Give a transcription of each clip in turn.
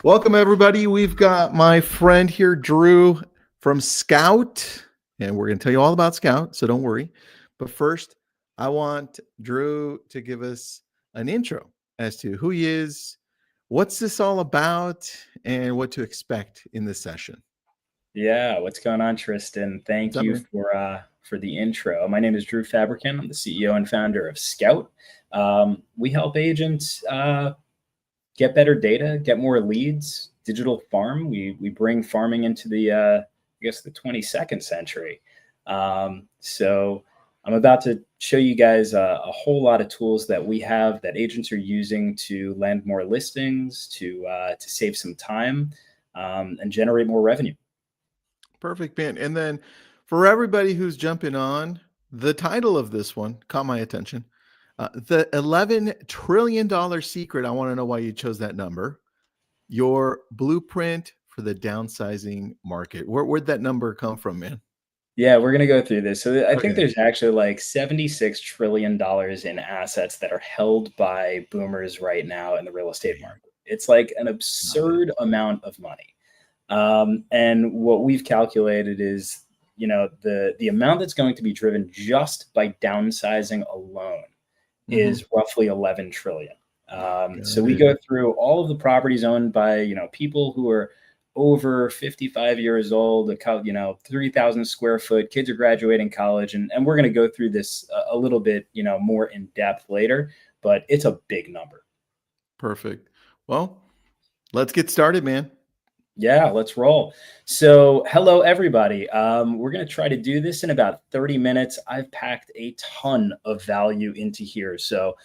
Welcome, everybody. We've got my friend here, Drew from Scout, and we're going to tell you all about Scout, so don't worry. But first, I want Drew to give us an intro as to who he is, what's this all about, and what to expect in this session. Yeah, what's going on, Tristan? What's Thank up, you man? for the intro. My name is Drew Fabricant. I'm the CEO and founder of Scout. We help agents get better data, get more leads, digital farm. We bring farming into the 22nd century. So I'm about to show you guys a whole lot of tools that we have that agents are using to land more listings, to save some time, and generate more revenue. Perfect, man. And then for everybody who's jumping on, the title of this one caught my attention. The $11 trillion secret. I want to know why you chose that number. Your blueprint for the downsizing market. Where'd that number come from, man? Yeah, we're gonna go through this. So I think Okay. there's actually like $76 trillion in assets that are held by boomers right now in the real estate Damn. market. It's like an Got it. absurd amount of money. And what we've calculated is, the amount that's going to be driven just by downsizing alone Mhm. is roughly 11 trillion. So Got we it. go through all of the properties owned by, people who are over 55 years old, 3,000 square foot, kids are graduating college. And we're going to go through this a little bit, more in depth later, but it's a big number. Perfect. Well, let's get started, man. Yeah, let's roll. So, hello, everybody. We're going to try to do this in about 30 minutes. I've packed a ton of value into here. So,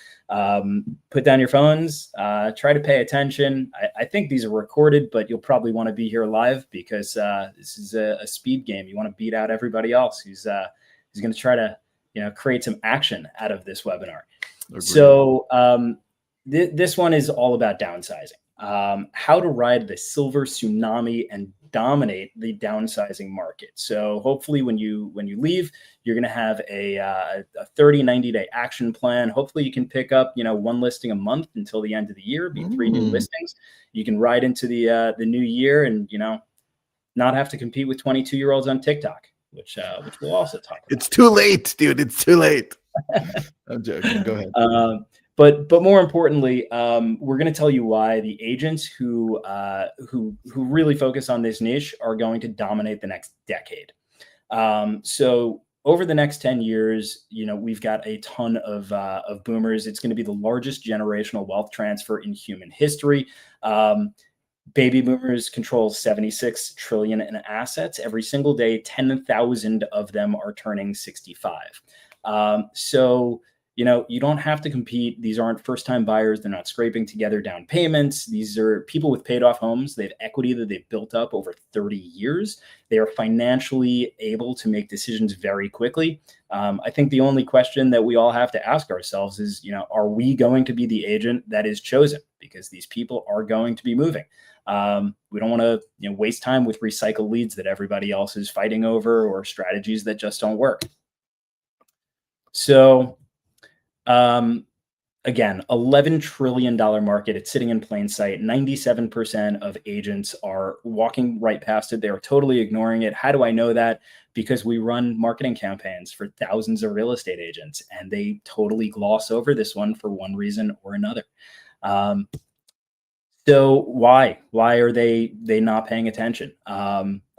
put down your phones, try to pay attention. I think these are recorded, but you'll probably want to be here live because this is a speed game. You want to beat out everybody else who's going to try to, create some action out of this webinar. Agreed. So, this one is all about downsizing. How to ride the silver tsunami and dominate the downsizing market. So hopefully when you leave, you're going to have a 30, 90-day action plan. Hopefully you can pick up, one listing a month until the end of the year, be 3 new listings. You can ride into the new year and, not have to compete with 22-year-olds on TikTok, which we'll also talk about. It's too late, dude. It's too late. I'm joking. Go ahead. But more importantly, we're going to tell you why the agents who really focus on this niche are going to dominate the next decade. So over the next 10 years, we've got a ton of boomers. It's going to be the largest generational wealth transfer in human history. Baby boomers control 76 trillion in assets. Every single day, 10,000 of them are turning 65. So you don't have to compete. These aren't first-time buyers. They're not scraping together down payments. These are people with paid-off homes. They have equity that they've built up over 30 years. They are financially able to make decisions very quickly. I think the only question that we all have to ask ourselves is, are we going to be the agent that is chosen? Because these people are going to be moving. We don't want to waste time with recycled leads that everybody else is fighting over or strategies that just don't work. So again, $11 trillion market. It's sitting in plain sight. 97% of agents are walking right past it. They are totally ignoring it. How do I know that? Because we run marketing campaigns for thousands of real estate agents, and they totally gloss over this one for one reason or another. So why are they not paying attention?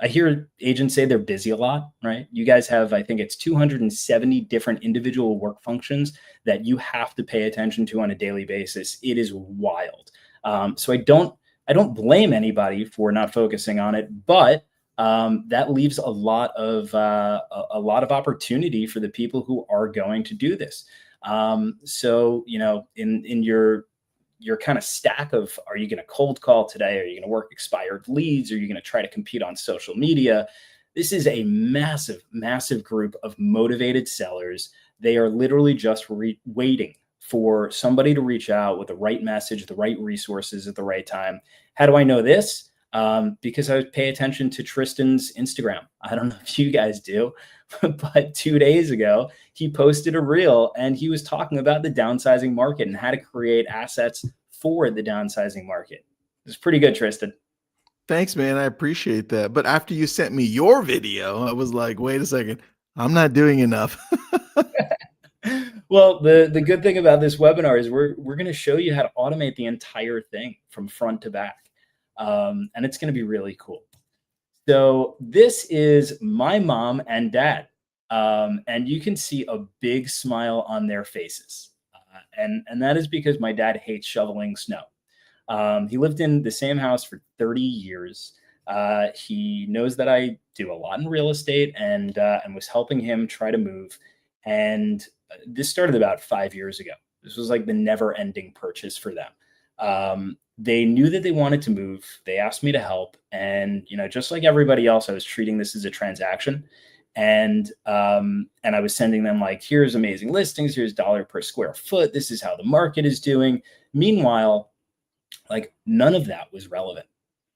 I hear agents say they're busy a lot, right? You guys have, I think it's 270 different individual work functions that you have to pay attention to on a daily basis. It is wild. So I don't blame anybody for not focusing on it, but that leaves a lot of opportunity for the people who are going to do this. So in your kind of stack of, are you going to cold call today? Are you going to work expired leads? Are you going to try to compete on social media? This is a massive, massive group of motivated sellers. They are literally just waiting for somebody to reach out with the right message, the right resources at the right time. How do I know this? Because I pay attention to Tristan's Instagram. I don't know if you guys do, but 2 days ago, he posted a reel and he was talking about the downsizing market and how to create assets for the downsizing market. It's pretty good, Tristan. Thanks, man. I appreciate that. But after you sent me your video, I was like, wait a second, I'm not doing enough. Well, the good thing about this webinar is we're going to show you how to automate the entire thing from front to back, and it's going to be really cool. So this is my mom and dad, and you can see a big smile on their faces, and that is because my dad hates shoveling snow. He lived in the same house for 30 years. He knows that I do a lot in real estate and was helping him try to move. And this started about 5 years ago. This was like the never ending purchase for them. They knew that they wanted to move. They asked me to help. And, just like everybody else, I was treating this as a transaction. And I was sending them like, here's amazing listings. Here's dollar per square foot. This is how the market is doing. Meanwhile, like none of that was relevant.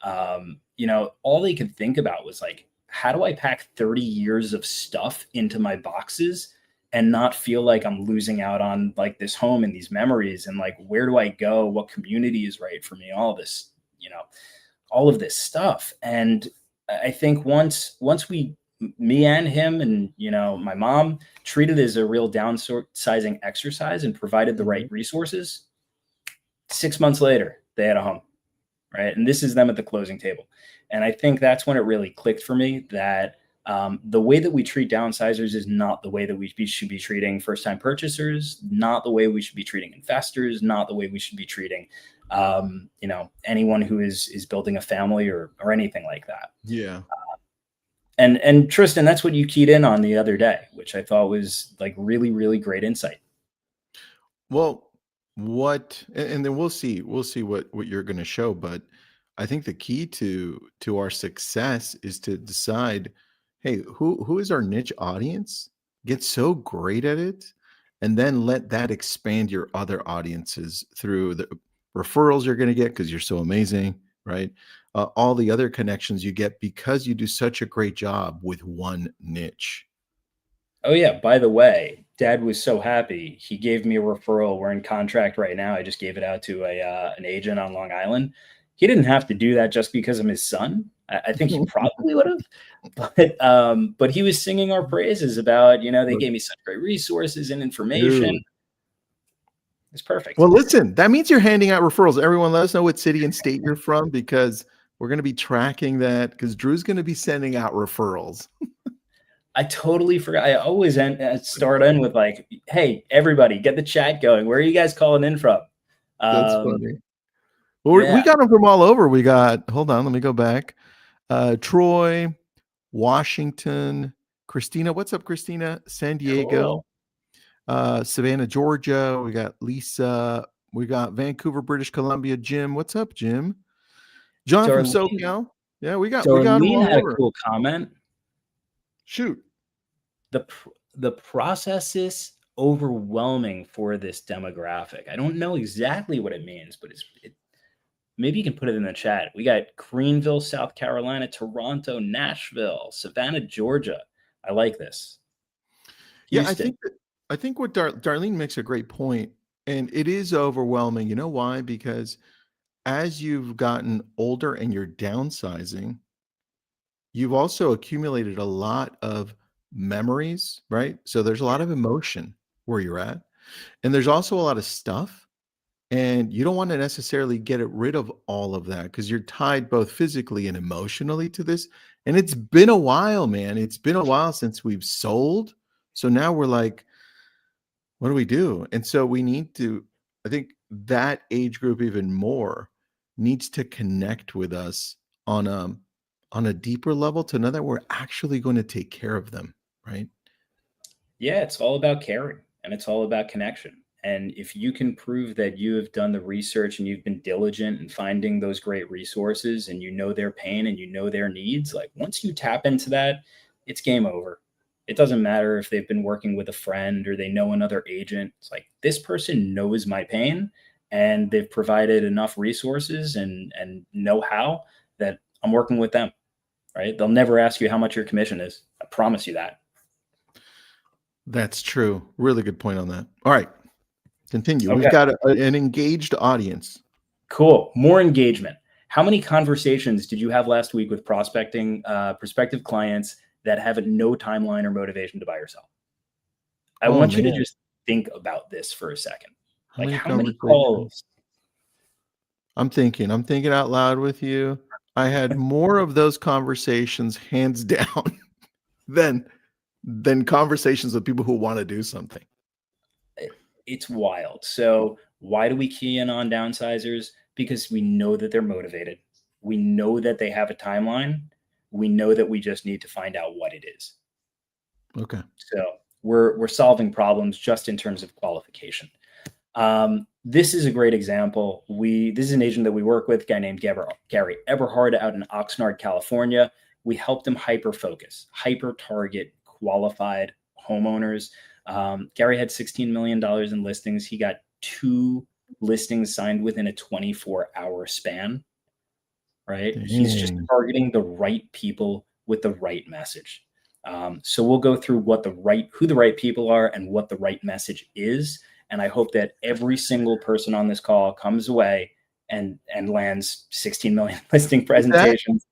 All they could think about was like, how do I pack 30 years of stuff into my boxes and not feel like I'm losing out on like this home and these memories, and like, where do I go? What community is right for me? All of this, all of this stuff. And I think once me and him and, my mom treated it as a real downsizing exercise and provided the right resources, 6 months later, they had a home, right? And this is them at the closing table. And I think that's when it really clicked for me that the way that we treat downsizers is not the way that we should be treating first-time purchasers, not the way we should be treating investors, not the way we should be treating, anyone who is building a family or anything like that. Yeah. And Tristan, that's what you keyed in on the other day, which I thought was like really, really great insight. Well, and then we'll see what you're going to show, but I think the key to our success is to decide, hey, who is our niche audience? Get so great at it, and then let that expand your other audiences through the referrals you're going to get because you're so amazing, right? All the other connections you get because you do such a great job with one niche. Oh yeah, by the way, Dad was so happy. He gave me a referral. We're in contract right now. I just gave it out to an agent on Long Island. He didn't have to do that just because I'm his son. I think he probably would have, but he was singing our praises about, they gave me such great resources and information. Dude. It's perfect. Well, listen, that means you're handing out referrals. Everyone, let us know what city and state you're from, because we're going to be tracking that, because Drew's going to be sending out referrals. I totally forgot. I always start in with like, hey, everybody, get the chat going. Where are you guys calling in from? That's funny. Well, we got them from all over. We got, hold on, let me go back. Troy, Washington, Christina. What's up, Christina? San Diego, Savannah, Georgia. We got Lisa. We got Vancouver, British Columbia. Jim. What's up, Jim? John from SoCal. Yeah, we got them all had over. A cool comment. Shoot. The process is overwhelming for this demographic. I don't know exactly what it means, but maybe you can put it in the chat. We got Greenville, South Carolina, Toronto, Nashville, Savannah, Georgia. I like this. Houston. Yeah, I think what Darlene makes a great point, and it is overwhelming. You know why? Because as you've gotten older and you're downsizing, you've also accumulated a lot of memories, right? So there's a lot of emotion where you're at, and there's also a lot of stuff, and you don't want to necessarily get rid of all of that because you're tied both physically and emotionally to this. And it's been a while, man. It's been a while since we've sold. So now we're like, what do we do? And so we need to, I think that age group even more needs to connect with us on a deeper level to know that we're actually going to take care of them, right? Yeah, it's all about caring, and it's all about connection. And if you can prove that you have done the research and you've been diligent in finding those great resources, and you know their pain and you know their needs, like once you tap into that, it's game over. It doesn't matter if they've been working with a friend or they know another agent. It's like, this person knows my pain and they've provided enough resources and know-how that I'm working with them, right? They'll never ask you how much your commission is. I promise you that. That's true. Really good point on that. All right. Continue. Okay. We've got an engaged audience. Cool. More engagement. How many conversations did you have last week with prospective clients that have no timeline or motivation to buy or sell? I Oh want you to man, just think about this for a second. how Like, many how many conversations? calls? I'm thinking out loud with you. I had more of those conversations hands down than conversations with people who want to do something. It's wild. So, why do we key in on downsizers? Because we know that they're motivated. We know that they have a timeline. We know that we just need to find out what it is. Okay. So, we're solving problems just in terms of qualification. This is a great example. This is an agent that we work with, a guy named Gary Eberhard out in Oxnard, California. We helped him hyper focus, hyper target qualified homeowners. Gary had $16 million in listings. He got 2 listings signed within a 24-hour span, right? He's just Dang. targeting the right people with the right message. So we'll go through who the right people are and what the right message is. And I hope that every single person on this call comes away and lands 16 million listing Was that presentations.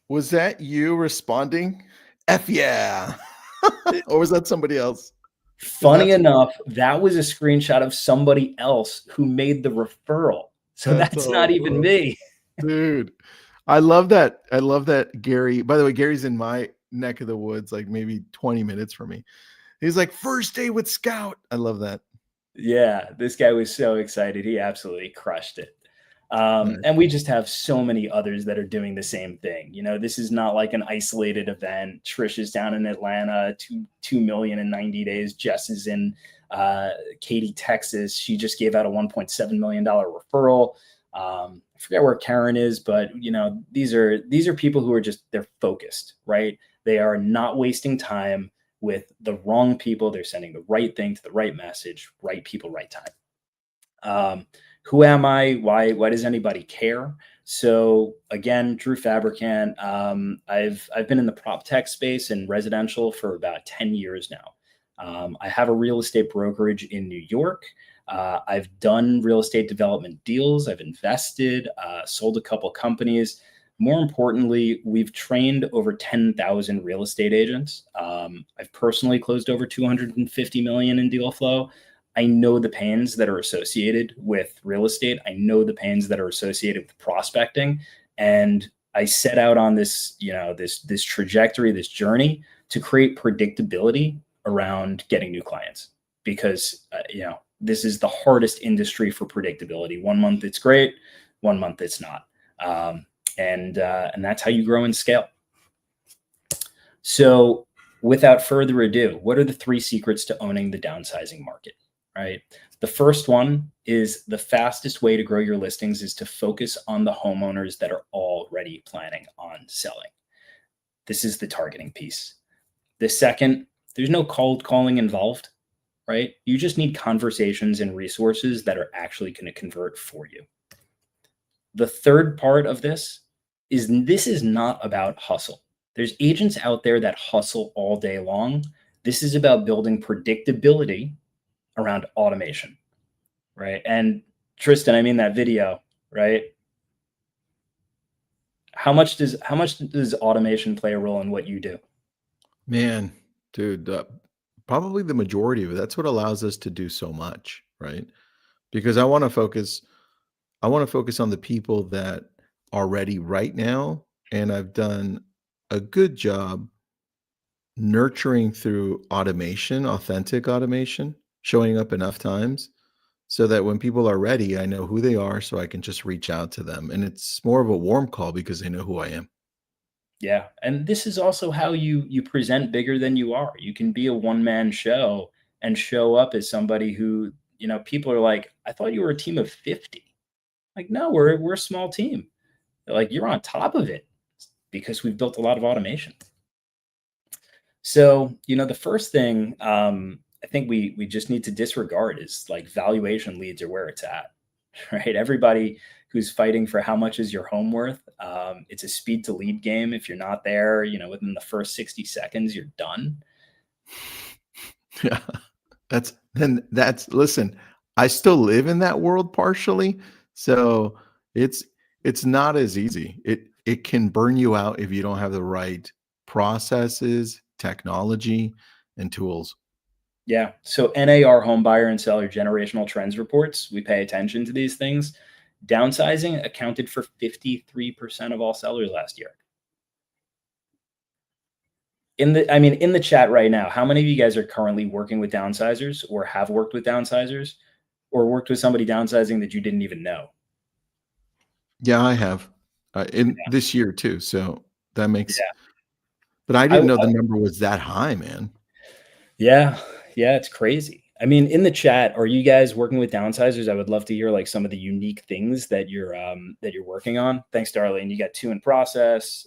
was that you responding? F yeah. Or was that somebody else? Because Funny that's enough, that was a screenshot of somebody else who made the referral. So that's that's not even awesome. me. Dude, I love that. I love that Gary, by the way, Gary's in my neck of the woods, like maybe 20 minutes from me. He's like, first day with Scout. I love that. Yeah, this guy was so excited. He absolutely crushed it. Nice. And we just have so many others that are doing the same thing. This is not like an isolated event. Trish is down in Atlanta, 2 million in 90 days. Jess is in Katy, Texas. She just gave out a $1.7 million referral. I forget where Karen is, but these are people who are they're focused, right? They are not wasting time with the wrong people. They're sending the right thing to the right message, right people, right time. Who am I? Why does anybody care? So again, Drew Fabricant. I've been in the prop tech space and residential for about 10 years now. I have a real estate brokerage in New York. I've done real estate development deals. I've invested, sold a couple companies. More importantly, we've trained over 10,000 real estate agents. I've personally closed over 250 million in deal flow. I know the pains that are associated with real estate. I know the pains that are associated with prospecting. And I set out on this, this trajectory, this journey to create predictability around getting new clients because, this is the hardest industry for predictability. 1 month it's great, 1 month it's not. And that's how you grow and scale. So without further ado, what are the 3 secrets to owning the downsizing market? Right. The first one is the fastest way to grow your listings is to focus on the homeowners that are already planning on selling. This is the targeting piece. The second, there's no cold calling involved, right? You just need conversations and resources that are actually going to convert for you. The third part of this is not about hustle. There's agents out there that hustle all day long. This is about building predictability around automation, right? And Tristan, I mean that video, right? How much does automation play a role in what you do? Man, dude, probably the majority of it. That's what allows us to do so much, right? Because I want to focus on the people that are ready right now, and I've done a good job nurturing through automation, authentic automation, showing up enough times so that when people are ready, I know who they are so I can just reach out to them. And it's more of a warm call because they know who I am. Yeah, and this is also how you present bigger than you are. You can be a one-man show and show up as somebody who, people are like, "I thought you were a team of 50." Like, "No, we're a small team." They're like, "You're on top of it because we've built a lot of automation." So, the first thing I think we just need to disregard is like valuation leads are where it's at, right? Everybody who's fighting for how much is your home worth, it's a speed to lead game. If you're not there, within the first 60 seconds, you're done. Yeah. That's listen, I still live in that world partially. So it's It's not as easy. It can burn you out if you don't have the right processes, technology, and tools. Yeah. So NAR home buyer and seller generational trends reports, we pay attention to these things. Downsizing accounted for 53% of all sellers last year. In the chat right now, how many of you guys are currently working with downsizers or have worked with downsizers or worked with somebody downsizing that you didn't even know? Yeah, I have, in this year too, so that makes Yeah. but I I, didn't know the number was that high, man. Yeah, yeah, it's crazy. I mean, in the chat, are you guys working with downsizers? I would love to hear like some of the unique things that you're working on. Thanks, Darlene. You got two in process.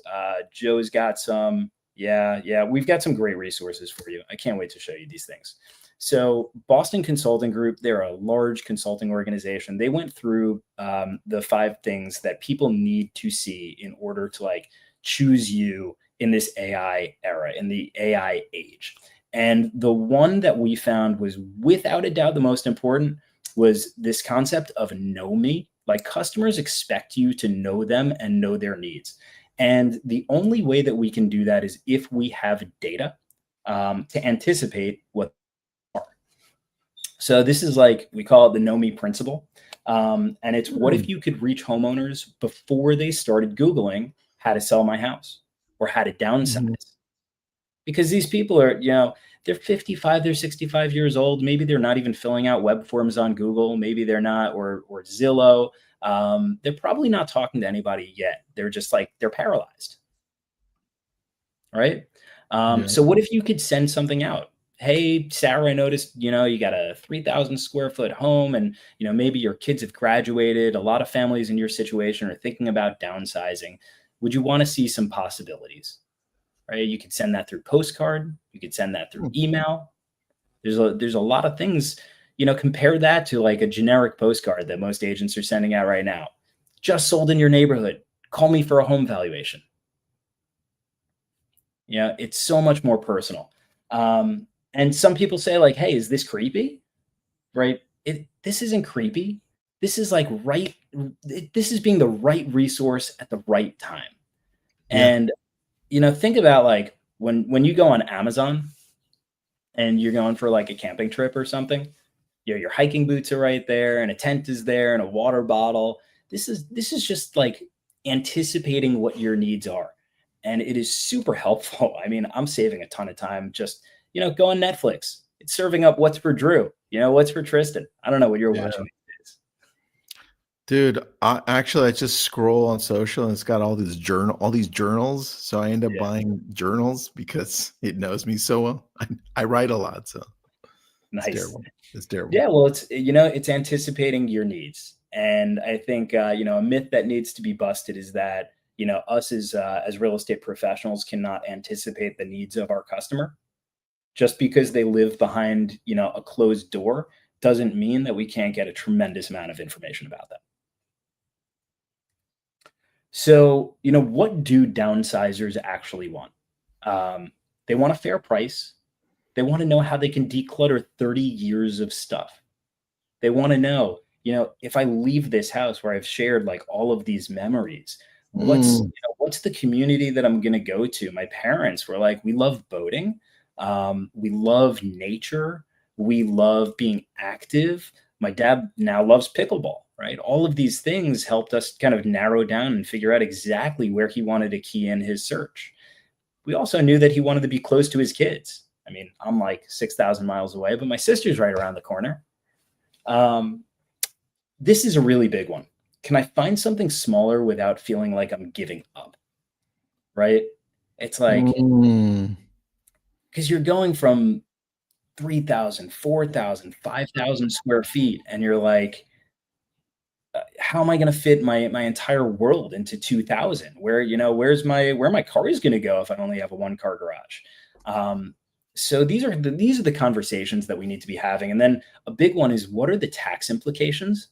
Joe's got some. Yeah, yeah, we've got some great resources for you. I can't wait to show you these things. So, Boston Consulting Group, they're a large consulting organization. They went through the 5 things that people need to see in order to like choose you in this AI era, in the AI age. And the one that we found was without a doubt the most important was this concept of know me. Like customers expect you to know them and know their needs. And the only way that we can do that is if we have data to anticipate what they are. So this is like, we call it the know me principle. And it's what if Mm. you could reach homeowners before they started Googling how to sell my house or how to Mhm. downsize? Because these people are, they're 55, they're 65 years old. Maybe they're not even filling out web forms on Google. Maybe they're not, or Zillow. They're probably not talking to anybody yet. They're just like, they're paralyzed, right? Yeah. So what if you could send something out? Hey, Sarah, I noticed, you got a 3,000 square foot home and, maybe your kids have graduated. A lot of families in your situation are thinking about downsizing. Would you want to see some possibilities? Right? You could send that through postcard. You could send that through Hmm. email. There's a lot of things, compare that to like a generic postcard that most agents are sending out right now. Just sold in your neighborhood. Call me for a home valuation. It's so much more personal. And some people say like, hey, is this creepy? Right? This isn't creepy. This is like this is being the right resource at the right time. Yeah. And, think about like when you go on Amazon and you're going for like a camping trip or something, your hiking boots are right there and a tent is there and a water bottle. This is just like anticipating what your needs are. And it is super helpful. I mean, I'm saving a ton of time just, go on Netflix. It's serving up what's for Drew, what's for Tristan. I don't know what you're Yeah. watching these days. Dude, I just scroll on social and it's got all these journals. So I end up Yeah. buying journals because it knows me so well. I write a lot, so it's Nice. terrible. It's terrible. Yeah, well, it's anticipating your needs, and I think a myth that needs to be busted is that us as real estate professionals cannot anticipate the needs of our customer. Just because they live behind a closed door doesn't mean that we can't get a tremendous amount of information about them. So what do downsizers actually want? They want a fair price. They want to know how they can declutter 30 years of stuff. They want to know, if I leave this house where I've shared like all of these memories, Mm. what's the community that I'm going to go to? My parents were like, we love boating. We love nature. We love being active. My dad now loves pickleball, right? All of these things helped us kind of narrow down and figure out exactly where he wanted to key in his search. We also knew that he wanted to be close to his kids. I mean, I'm like 6,000 miles away, but my sister's right around the corner. Um, this is a really big one. Can I find something smaller without feeling like I'm giving up? Right? It's like, Mm. because you're going from 3,000, 4,000, 5,000 square feet, and you're like, how am I going to fit my entire world into 2,000? Where my car is going to go if I only have a 1 car garage? So these are the conversations that we need to be having. And then a big one is, what are the tax implications?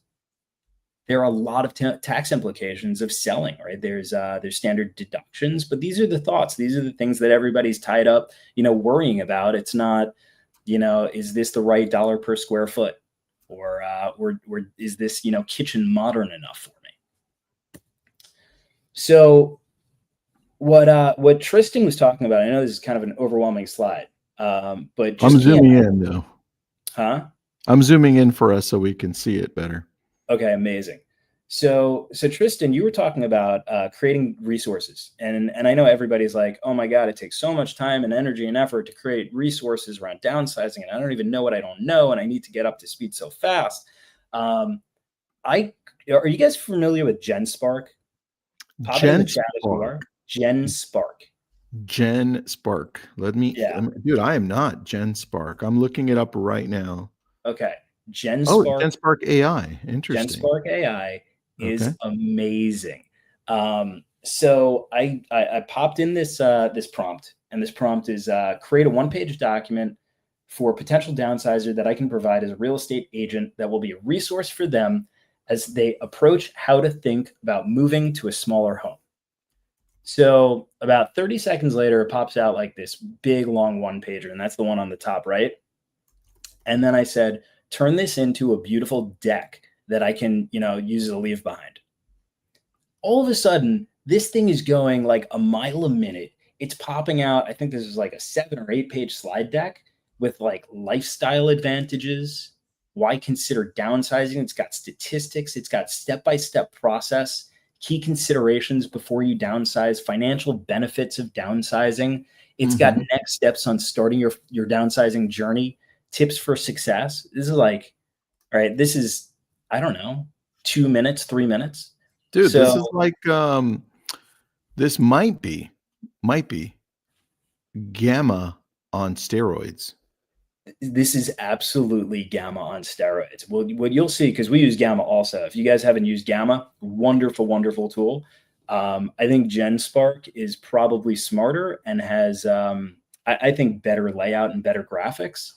There are a lot of tax implications of selling, right? There's standard deductions, but these are the thoughts. These are the things that everybody's tied up, worrying about. It's not, is this the right dollar per square foot, or is this, kitchen modern enough for me? So what Tristan was talking about, I know this is kind of an overwhelming slide, but I'm just zooming in though. huh? I'm zooming in for us so we can see it better. Okay, amazing. So Tristan, you were talking about creating resources, and I know everybody's like, oh my God, it takes so much time and energy and effort to create resources around downsizing, and I don't even know what I don't know, and I need to get up to speed so fast. Um, I Are you guys familiar with GenSpark? Pop it in the Gen chat if you Spark. are. GenSpark. Gen Spark. Yeah. Dude, I am not Gen Spark. I'm looking it up right now. Okay. Oh, GenSpark Gen Spark AI. Interesting. GenSpark AI Okay. is amazing. So I popped in this prompt, and this prompt is create a one-page document for a potential downsizer that I can provide as a real estate agent that will be a resource for them as they approach how to think about moving to a smaller home. So about 30 seconds later, it pops out like this big long one pager, and that's the one on the top right. And then I said, turn this into a beautiful deck that I can, use as a leave behind. All of a sudden, this thing is going like a mile a minute. It's popping out. I think this is like a 7 or 8 page slide deck with like lifestyle advantages. Why consider downsizing? It's got statistics, it's got step by step process, key considerations before you downsize, financial benefits of downsizing. It's got Mhm. next steps on starting your downsizing journey, tips for success. This is like, all right, this is, I don't know, 2 minutes, 3 minutes. Dude, this is So like this might be gamma on steroids. this is absolutely Gamma on steroids. Well, what you'll see, because we use Gamma also. If you guys haven't used Gamma, wonderful, wonderful tool. I think GenSpark is probably smarter and has, I think, better layout and better graphics.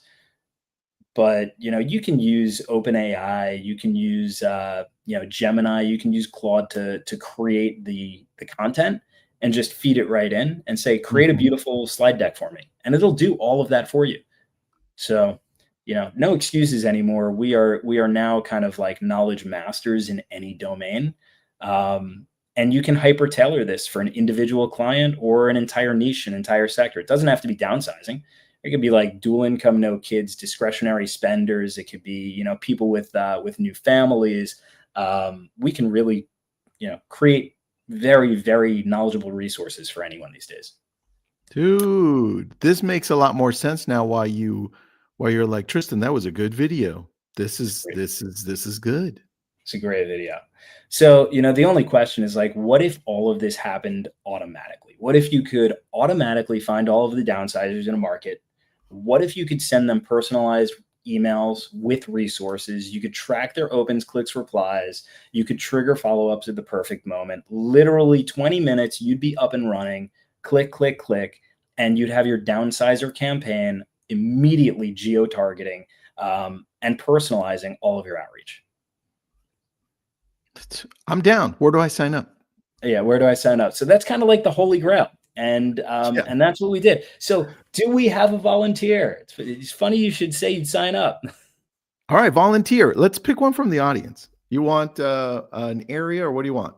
But you can use OpenAI, you can use Gemini, you can use Claude to create the content and just feed it right in and say, create a Mhm. beautiful slide deck for me, and it'll do all of that for you. So, no excuses anymore. We are now kind of like knowledge masters in any domain. And you can hyper tailor this for an individual client or an entire niche, an entire sector. It doesn't have to be downsizing. It could be like dual income, no kids, discretionary spenders. It could be, people with new families. We can really, create very, very knowledgeable resources for anyone these days. Dude, this makes a lot more sense now why you're like, "Tristan, that was a good video. This is good." It's a great video. So, the only question is like, what if all of this happened automatically? What if you could automatically find all of the downsizers in a market? What if you could send them personalized emails with resources? You could track their opens, clicks, replies. You could trigger follow ups at the perfect moment. Literally 20 minutes, you'd be up and running. Click, click, click. And you'd have your downsizer campaign immediately geo targeting and personalizing all of your outreach. I'm down. Where do I sign up? Yeah, where do I sign up? So that's kind of like the holy grail, and Yeah. and that's what we did. So do we have a volunteer? It's funny you should say you'd sign up. All right, volunteer. Let's pick one from the audience. You want an area or what do you want?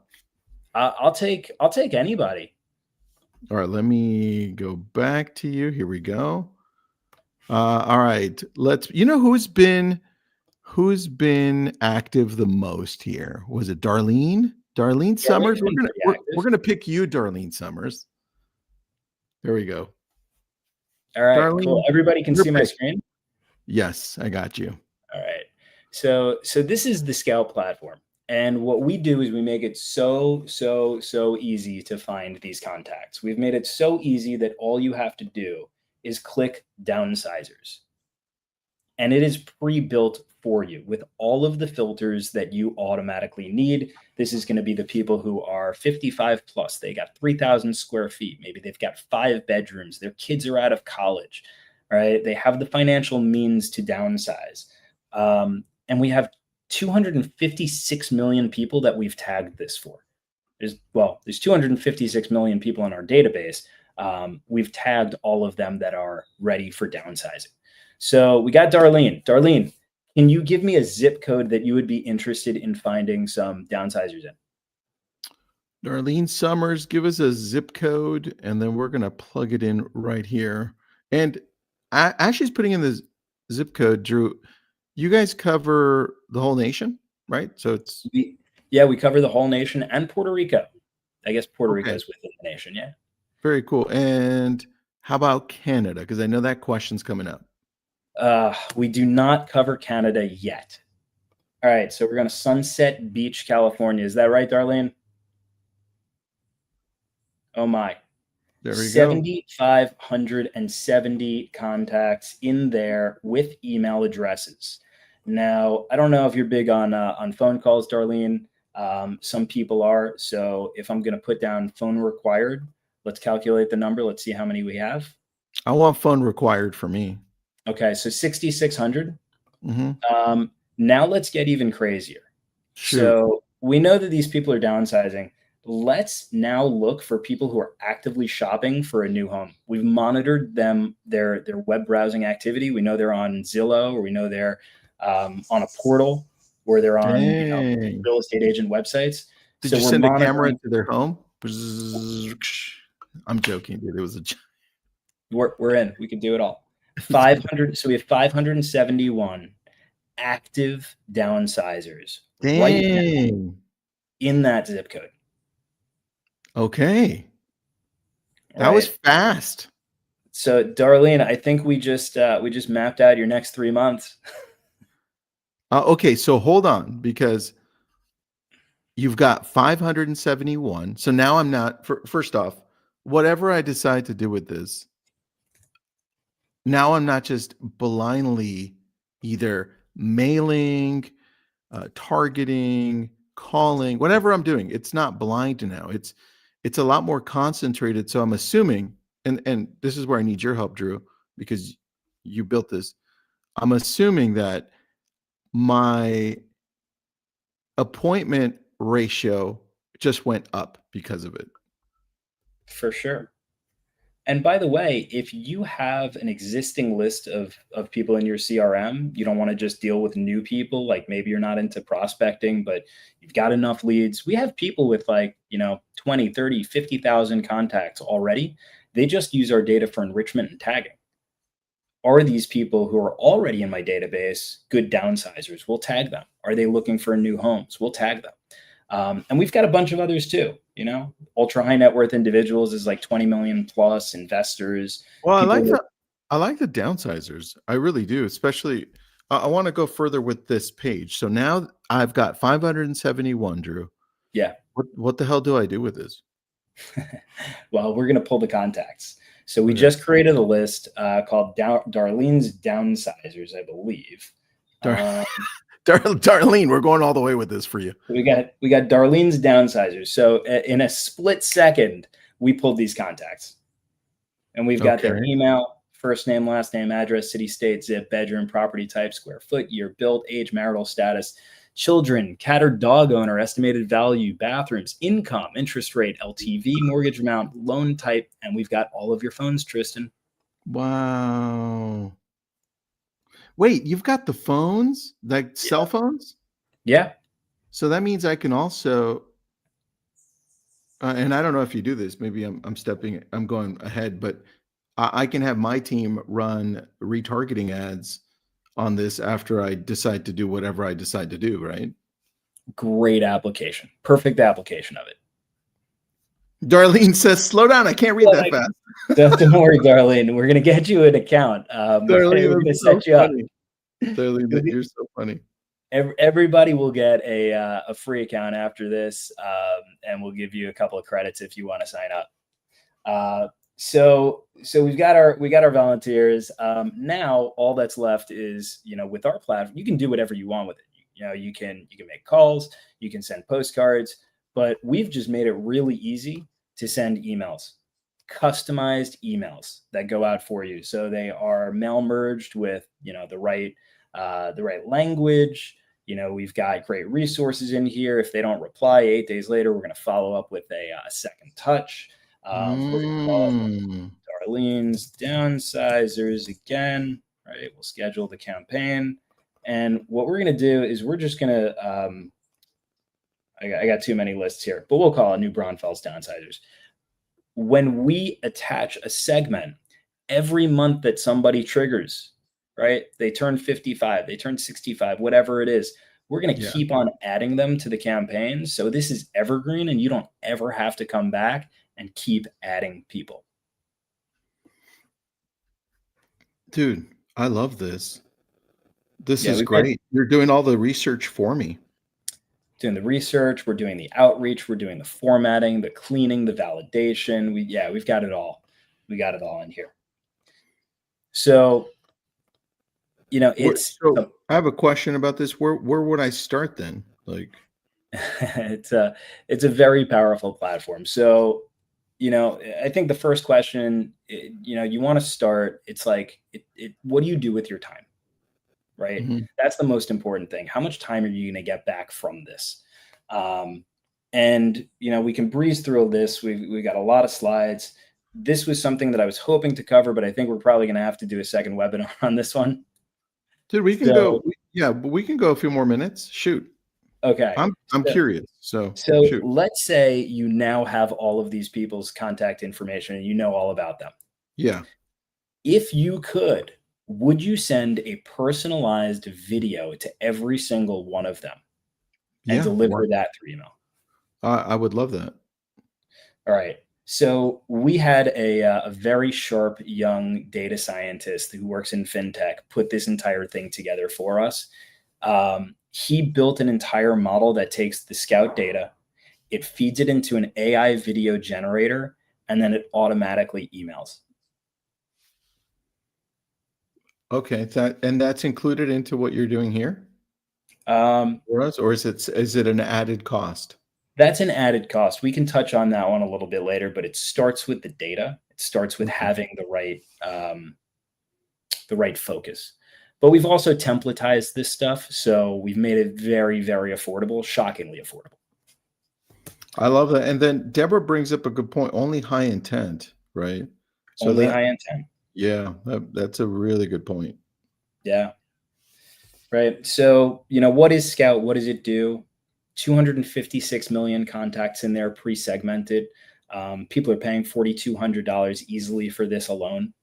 I'll take anybody. All right, let me go back to you. Here we go. All right, you know who's been active the most here? Was it Darlene? Darlene Summers? Darlene's been pretty We're active. gonna pick you, Darlene Summers. There we go. All right, cool. Darlene, Everybody can your see my pick. screen. Yes, I got you. All right. So this is the Scout platform. And what we do is we make it so easy to find these contacts. We've made it so easy that all you have to do is click downsizers. And it is pre-built for you with all of the filters that you automatically need. This is going to be the people who are 55 plus. They got 3,000 square feet. Maybe they've got 5 bedrooms. Their kids are out of college, right? They have the financial means to downsize. And we have 256 million people that we've tagged this for. There's 256 million people in our database. We've tagged all of them that are ready for downsizing. So we got Darlene. Darlene, can you give me a zip code that you would be interested in finding some downsizers in? Darlene Summers, give us a zip code, and then we're gonna plug it in right here. And as she's putting in the zip code, Drew, you guys cover the whole nation, right? So it's Yeah, we cover the whole nation and Puerto Rico. I guess Puerto Rico okay, is within the nation. Yeah. very cool. And how about Canada? Because I know that question's coming up. We do not cover Canada yet. All right, so we're going to Sunset Beach, California. Is that right, Darlene? Oh my. There we go. 7,570 contacts in there with email addresses. Now, I don't know if you're big on phone calls, Darlene. Some people are. So if I'm going to put down phone required, let's calculate the number. Let's see how many we have. I want phone required for me. Okay, so 6,600. Mm-hmm. Now let's get even crazier. Shoot. So we know that these people are downsizing. Let's now look for people who are actively shopping for a new home. We've monitored their web browsing activity. We know they're on Zillow, or we know they're on a portal, or they're on Dang. real estate agent websites. Did So you we're send a camera monitoring. to their home? I'm joking, dude. It was a We're in. We can do it all. 500. So we have 571 active downsizers right now dang. in that zip code. Okay. That Right. was fast. So, Darlene, I think we just mapped out your next 3 months. Okay, so hold on, because you've got 571. So now I'm not. First off, whatever I decide to do with this, now I'm not just blindly either mailing, targeting, calling, whatever I'm doing. It's not blind now. It's a lot more concentrated. So I'm assuming, and this is where I need your help, Drew, because you built this. I'm assuming that my appointment ratio just went up because of it. For sure. And by the way, if you have an existing list of people in your CRM, you don't want to just deal with new people. Like maybe you're not into prospecting, but you've got enough leads. We have people with 20, 30, 50,000 contacts already. They just use our data for enrichment and tagging. Are these people who are already in my database good downsizers? We'll tag them. Are they looking for new homes? We'll tag them. And we've got a bunch of others too. Ultra high net worth individuals is like 20 million plus investors. Well, People I like the downsizers. I really do. Especially, I want to go further with this page. So now I've got 571, Drew. Yeah. What the hell do I do with this? Well, we're going to pull the contacts. So we Okay. just created a list called Darlene's Downsizers, I believe. Darlene, we're going all the way with this for you. We got Darlene's Downsizers. So in a split second, we pulled these contacts, and we've got their email, first name, last name, address, city, state, zip, bedroom, property type, square foot, year built, age, marital status, children, cat or dog owner, estimated value, bathrooms, income, interest rate, LTV, mortgage amount, loan type, and we've got all of your phones, Tristan. Wow. Wait, you've got the phones, like cell phones? Yeah. So that means I can also, and I don't know if you do this, maybe I'm going ahead, but I can have my team run retargeting ads on this after I decide to do whatever I decide to do, right? Great application. Perfect application of it. Darlene says, slow down. I can't read that fast. Don't worry, Darlene. We're going to get you an account. We're going to set you up. Darlene, you're so funny. Everybody will get a free account after this, and we'll give you a couple of credits if you want to sign up. So we got our volunteers. Now all that's left is, with our platform, you can do whatever you want with it. You can make calls, you can send postcards, but we've just made it really easy to send emails, customized emails that go out for you. So they are mail merged with, the right language. We've got great resources in here. If they don't reply 8 days later, we're going to follow up with a second touch. We're going to call it Darlene's Downsizers again, right? We'll schedule the campaign. And what we're going to do is we're just going to I got too many lists here, but we'll call it New Braunfels Downsizers. When we attach a segment every month that somebody triggers, right? They turn 55, they turn 65, whatever it is. We're going to Yeah. keep on adding them to the campaign. So this is evergreen and you don't ever have to come back and keep adding people. Dude, I love this. This Yeah, is we've got great. You're doing all the research for me. doing the research, we're doing the outreach, we're doing the formatting, the cleaning, the validation. We've got it all. We got it all in here. So, So I have a question about this. Where would I start then? Like, it's a very powerful platform. So, I think the first question, you want to start, it's like, what do you do with your time? Right? mhm. That's the most important thing. How much time are you going to get back from this? And we can breeze through this. We got a lot of slides. This was something that I was hoping to cover, but I think we're probably going to have to do a second webinar on this one. Dude, we can So, go. Yeah, but we can go a few more minutes. Shoot. okay. I'm So, curious. So so shoot. let's say you now have all of these people's contact information and you know all about them. Yeah. If you could, would you send a personalized video to every single one of them and Yeah. deliver that through email? I would love that. All right. So we had a very sharp young data scientist who works in fintech put this entire thing together for us. He built an entire model that takes the Scout data, it feeds it into an AI video generator, and then it automatically emails. Okay. That's included into what you're doing here Um, for us, or is it an added cost? that's an added cost. We can touch on that one a little bit later, but it starts with the data. It starts with Okay. having the right focus. But we've also templatized this stuff, so we've made it very, very affordable, shockingly affordable. I love that. And then Deborah brings up a good point. Only high intent, right? So Only high intent. yeah, that's a really good point. Yeah. Right. So, what is Scout? What does it do? 256 million contacts in there, pre-segmented. People are paying $4,200 easily for this alone.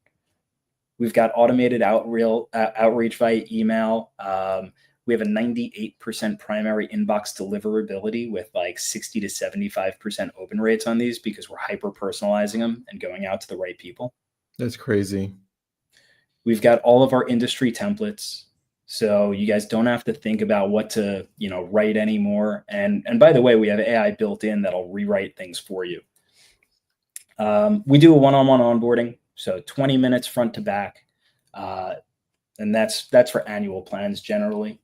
We've got automated outreach via email. We have a 98% primary inbox deliverability with like 60 to 75% open rates on these because we're hyper personalizing them and going out to the right people. That's crazy. We've got all of our industry templates. So you guys don't have to think about what to, write anymore. And by the way, we have AI built in that'll rewrite things for you. We do a one-on-one onboarding. So 20 minutes front to back. And that's for annual plans generally.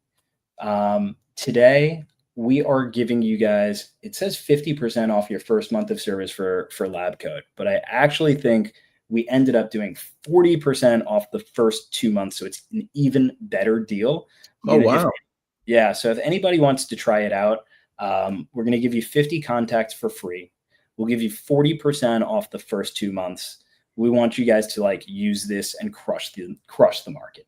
Today, we are giving you guys, it says 50% off your first month of service for lab code, but I actually think we ended up doing 40% off the first 2 months. So it's an even better deal. Oh, wow. Yeah. So if anybody wants to try it out, we're going to give you 50 contacts for free. We'll give you 40% off the first 2 months. We want you guys to use this and crush the market.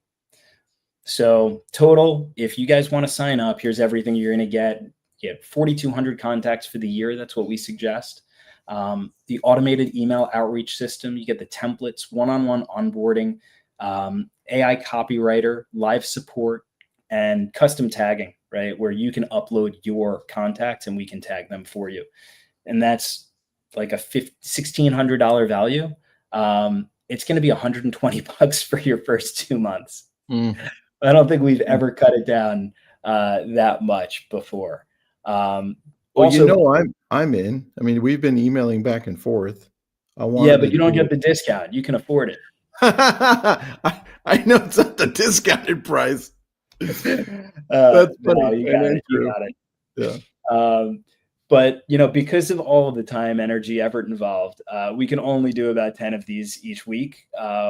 So total, if you guys want to sign up, here's everything you're going to get. You get 4,200 contacts for the year. That's what we suggest. The automated email outreach system, you get the templates, one-on-one onboarding, AI copywriter, live support, and custom tagging, right? Where you can upload your contacts and we can tag them for you. And that's like a $1,600 value. It's going to be $120 for your first 2 months. I don't think we've ever cut it down that much before. Well, Also, I'm in. I mean, we've been emailing back and forth. I yeah, wanted but to you don't do get the discount. You can afford it. I know it's not the discounted price. That's funny. No, you And got then it. You true. got it. Yeah. But because of all of the time, energy, effort involved, we can only do about 10 of these each week.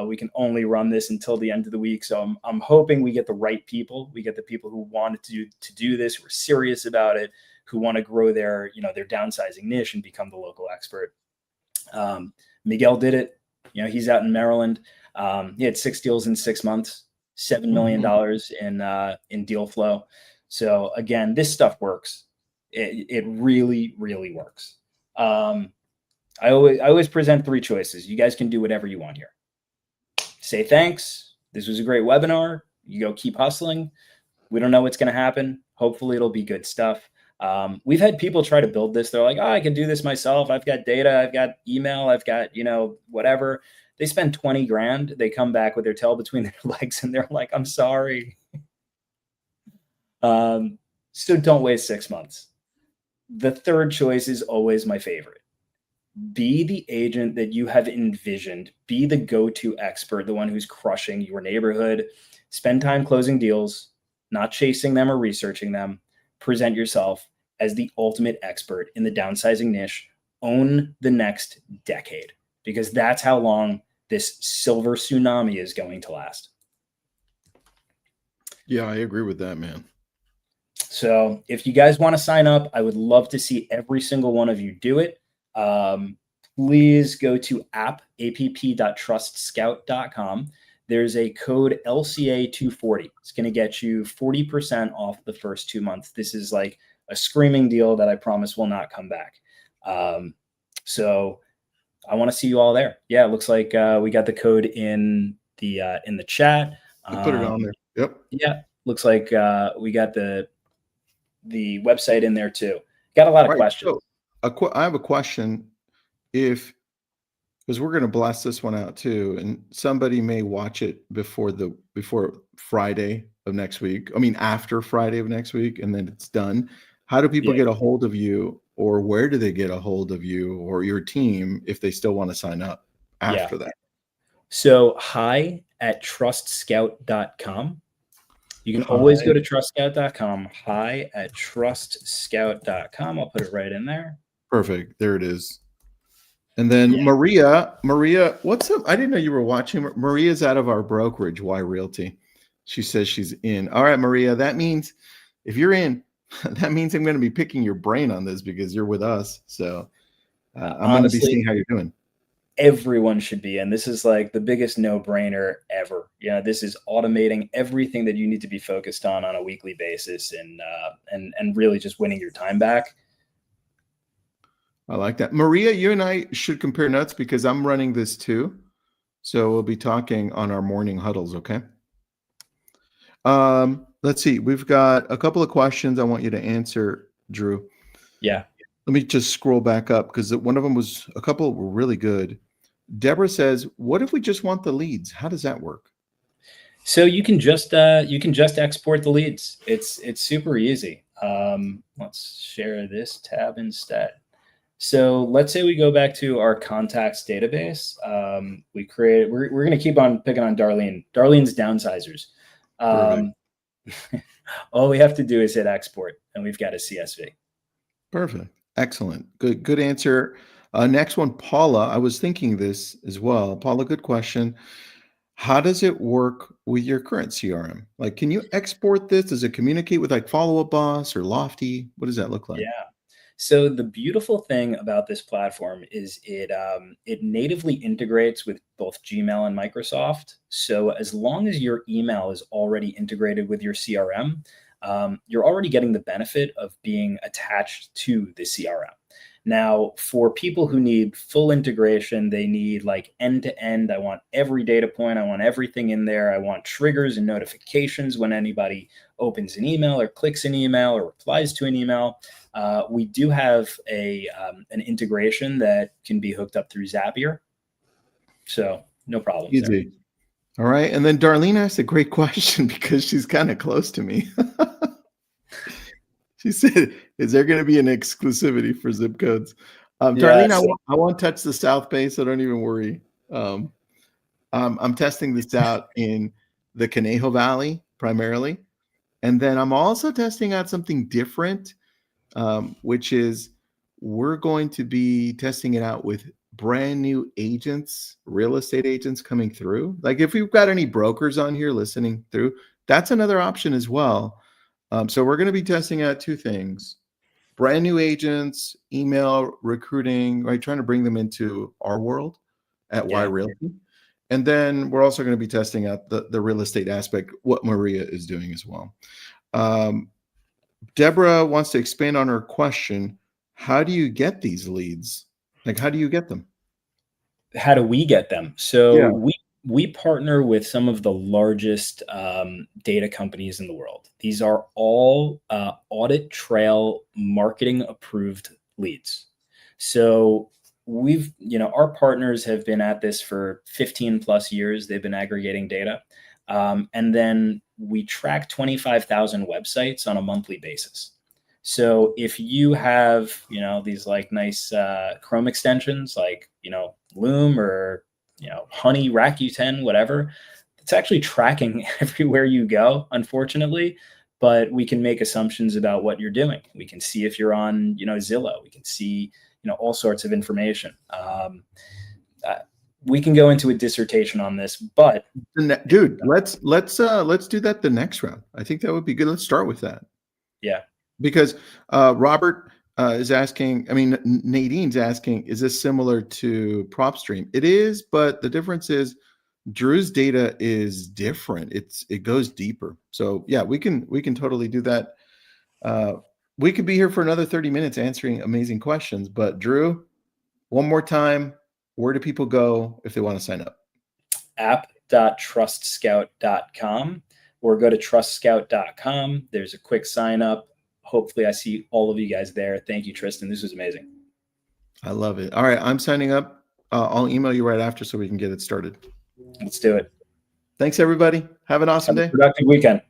We can only run this until the end of the week. So I'm hoping we get the right people. We get the people who wanted to do this, who are serious about it, who want to grow their downsizing niche and become the local expert. Miguel did it. He's out in Maryland. He had 6 deals in 6 months, $7 million in deal flow. So again, this stuff works. It really, really works. I always present 3 choices. You guys can do whatever you want here. Say thanks. This was a great webinar. You go keep hustling. We don't know what's going to happen. Hopefully it'll be good stuff. We've had people try to build this. They're like, oh, I can do this myself. I've got data. I've got email. I've got, whatever. They spend 20 grand. They come back with their tail between their legs and they're like, I'm sorry. So don't waste 6 months. The third choice is always my favorite. Be the agent that you have envisioned. Be the go-to expert, the one who's crushing your neighborhood. Spend time closing deals, not chasing them or researching them. Present yourself as the ultimate expert in the downsizing niche. Own the next decade, because that's how long this silver tsunami is going to last. Yeah, I agree with that, man. So if you guys want to sign up, I would love to see every single one of you do it. Please go to app.trustscout.com. There's a code LCA240. It's going to get you 40% off the first 2 months. This is like a screaming deal that I promise will not come back. So I want to see you all there. Yeah, it looks like we got the code in the chat. Put it on there. Yep. Yeah, looks like we got the website in there too. Got a lot of questions. So I have a question. Because we're going to blast this one out too, and somebody may watch it before Friday of next week. I mean, after Friday of next week, and then it's done. How do people get a hold of you, or where do they get a hold of you or your team if they still want to sign up after that? So hi@trustscout.com. You can always go to trustscout.com. hi@trustscout.com. I'll put it right in there. Perfect. There it is. And then Maria, what's up? I didn't know you were watching. Maria's out of our brokerage, Y Realty. She says she's in. All right, Maria, that means if you're in, that means I'm going to be picking your brain on this because you're with us. So I'm going to be seeing how you're doing. Everyone should be in. This is like the biggest no-brainer ever. This is automating everything that you need to be focused on a weekly basis, and really just winning your time back. I like that. Maria, you and I should compare notes because I'm running this too. So we'll be talking on our morning huddles, okay? Let's see. We've got a couple of questions I want you to answer, Drew. Yeah. Let me just scroll back up because one of them was, a couple were really good. Deborah says, what if we just want the leads? How does that work? So you can just export the leads. It's super easy. Let's share this tab instead. So let's say we go back to our contacts database. We're going to keep on picking on Darlene. Darlene's downsizers. All we have to do is hit export and we've got a CSV. Perfect. Excellent. Good answer. Next one, Paula. I was thinking this as well. Paula, good question. How does it work with your current CRM? Like, can you export this? Does it communicate with like Follow Up Boss or Lofty? What does that look like? Yeah. So the beautiful thing about this platform is it natively integrates with both Gmail and Microsoft. So as long as your email is already integrated with your CRM, you're already getting the benefit of being attached to the CRM. Now, for people who need full integration, they need like end-to-end. I want every data point. I want everything in there. I want triggers and notifications when anybody opens an email or clicks an email or replies to an email. We do have an integration that can be hooked up through Zapier. So no problem. Easy. There. All right. And then Darlene asked a great question because she's kind of close to me. She said, is there going to be an exclusivity for zip codes? Darlene, I won't touch the South Bay, so don't even worry. I'm testing this out in the Conejo Valley primarily. And then I'm also testing out something different, which is we're going to be testing it out with brand new agents, real estate agents coming through. Like if we've got any brokers on here listening through, that's another option as well. So we're going to be testing out two things: brand new agents, email recruiting, right? Trying to bring them into our world at Y Realty. And then we're also going to be testing out the real estate aspect, what Maria is doing as well. Deborah wants to expand on her question. How do you get these leads? Like, how do you get them? How do we get them? So Yeah. we partner with some of the largest data companies in the world. These are all audit trail marketing approved leads. So our partners have been at this for 15 plus years. They've been aggregating data. And then we track 25,000 websites on a monthly basis. So if you have, these like nice Chrome extensions, like, Loom or, Honey, Rakuten, whatever, it's actually tracking everywhere you go, unfortunately. But we can make assumptions about what you're doing. We can see if you're on, Zillow. We can see, all sorts of information. We can go into a dissertation on this, but Dude, let's do that the next round. I think that would be good. Let's start with that. yeah. Because Robert is asking, I mean, Nadine's asking, is this similar to PropStream? It is, but the difference is Drew's data is different. It goes deeper. So yeah, we can totally do that. We could be here for another 30 minutes answering amazing questions, but Drew, one more time, where do people go if they want to sign up? app.trustscout.com or go to trustscout.com. There's a quick sign up. Hopefully I see all of you guys there. Thank you, Tristan. This was amazing. I love it. All right, I'm signing up. I'll email you right after so we can get it started. Let's do it. Thanks, everybody. Have an awesome day. Productive weekend.